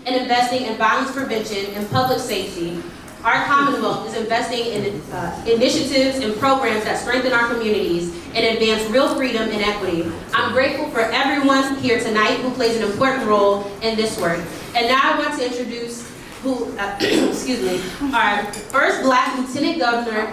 in investing in violence prevention and public safety, our Commonwealth is investing in initiatives and programs that strengthen our communities and advance real freedom and equity. I'm grateful for everyone here tonight who plays an important role in this work. And now I want to introduce our first Black Lieutenant Governor.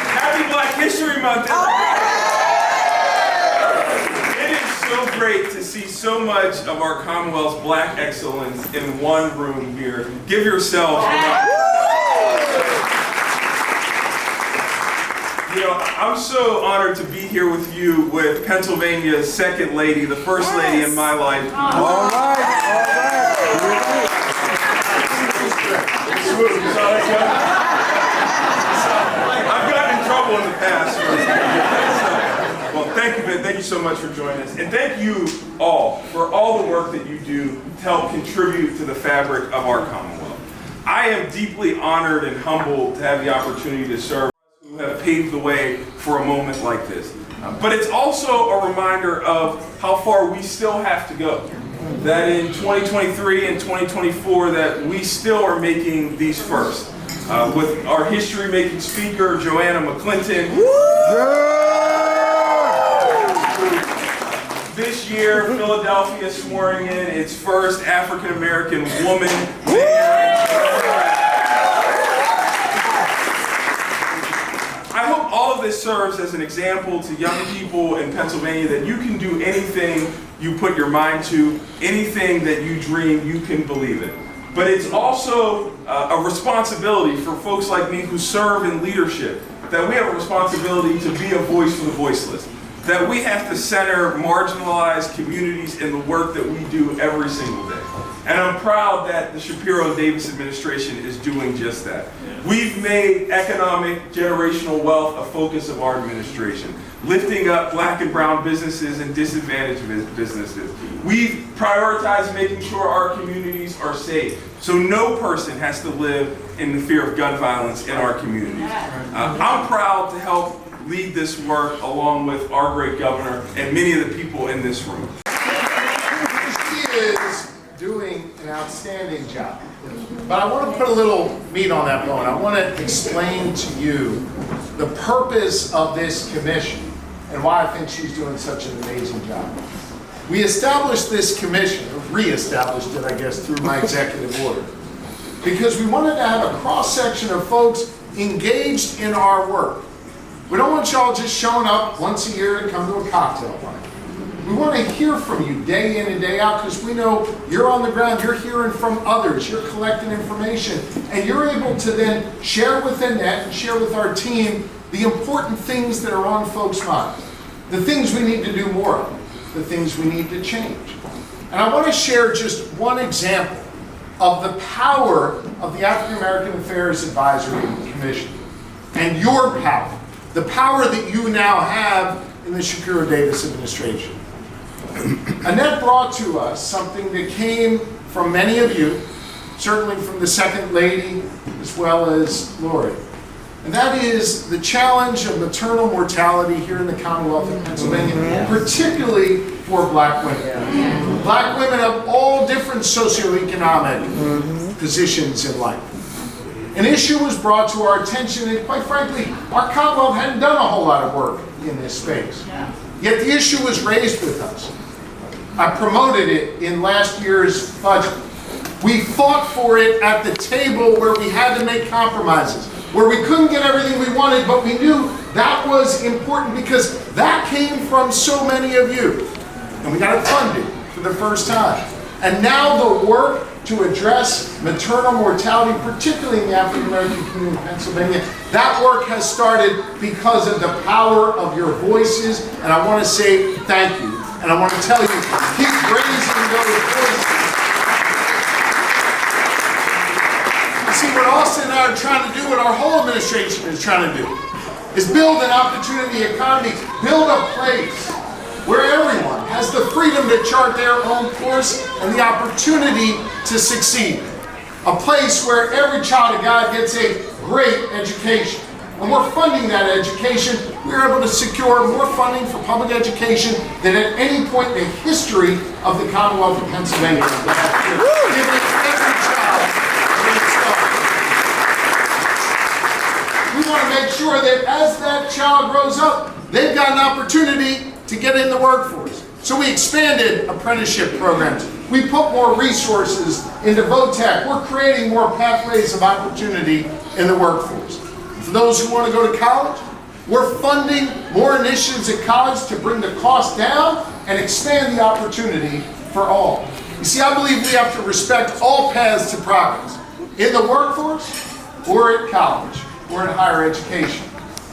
Happy Black History Month. It is so great to see so much of our Commonwealth's Black excellence in one room here. Give yourselves I'm so honored to be here with you with Pennsylvania's second lady, the first lady in my life. All right. I've gotten in trouble in the past. Well, thank you, Ben. Thank you so much for joining us. And thank you all for all the work that you do to help contribute to the fabric of our Commonwealth. I am deeply honored and humbled to have the opportunity to serve who have paved the way for a moment like this. But it's also a reminder of how far we still have to go. That in 2023 and 2024 that we still are making these firsts. With our history-making speaker, Joanna McClinton. This year, Philadelphia is swearing in its first African-American woman mayor. I hope all of this serves as an example to young people in Pennsylvania that you can do anything you put your mind to, anything that you dream, you can believe it. But it's also a responsibility for folks like me who serve in leadership, that we have a responsibility to be a voice for the voiceless, that we have to center marginalized communities in the work that we do every single day. And I'm proud that the Shapiro-Davis administration is doing just that. We've made economic generational wealth a focus of our administration, lifting up Black and brown businesses and disadvantaged businesses. We've prioritized making sure our communities are safe, so no person has to live in the fear of gun violence in our communities. I'm proud to help lead this work along with our great governor and many of the people in this room. She is doing an outstanding job. But I want to put a little meat on that bone. I want to explain to you the purpose of this commission and why I think she's doing such an amazing job. We established this commission, or re-established it, I guess, through my executive order, because we wanted to have a cross-section of folks engaged in our work. We don't want y'all just showing up once a year to come to a cocktail party. We want to hear from you day in and day out because we know you're on the ground, you're hearing from others, you're collecting information, and you're able to then share with Annette and share with our team the important things that are on folks' minds, the things we need to do more of, the things we need to change. And I want to share just one example of the power of the African American Affairs Advisory Commission and your power, the power that you now have in the Shapiro-Davis administration. Annette brought to us something that came from many of you, certainly from the Second Lady as well as Lori. And that is the challenge of maternal mortality here in the Commonwealth of Pennsylvania, particularly for Black women. Black women of all different socioeconomic positions in life. An issue was brought to our attention, and quite frankly, our Commonwealth hadn't done a whole lot of work in this space. Yet the issue was raised with us. I promoted it in last year's budget. We fought for it at the table where we had to make compromises, where we couldn't get everything we wanted, but we knew that was important because that came from so many of you. And we got it funded for the first time. And now the work to address maternal mortality, particularly in the African American community in Pennsylvania, that work has started because of the power of your voices, and I want to say thank you. And I want to tell you, keep raising those voices. You see, what Austin and I are trying to do, what our whole administration is trying to do, is build an opportunity economy, build a place where everyone has the freedom to chart their own course and the opportunity to succeed. A place where every child of God gets a great education, and we're funding that education. We were able to secure more funding for public education than at any point in the history of the Commonwealth of Pennsylvania last year. Giving every child a good start. We want to make sure that as that child grows up, they've got an opportunity to get in the workforce. So we expanded apprenticeship programs. We put more resources into VOTEC. We're creating more pathways of opportunity in the workforce. For those who want to go to college, we're funding more initiatives at college to bring the cost down and expand the opportunity for all. You see, I believe we have to respect all paths to progress, in the workforce, or at college, or in higher education.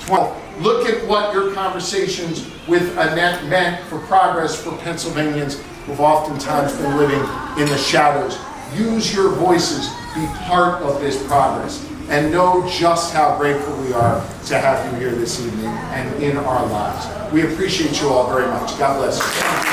12. Look at what your conversations with Annette meant for progress for Pennsylvanians who've oftentimes been living in the shadows. Use your voices, be part of this progress, and know just how grateful we are to have you here this evening and in our lives. We appreciate you all very much. God bless you.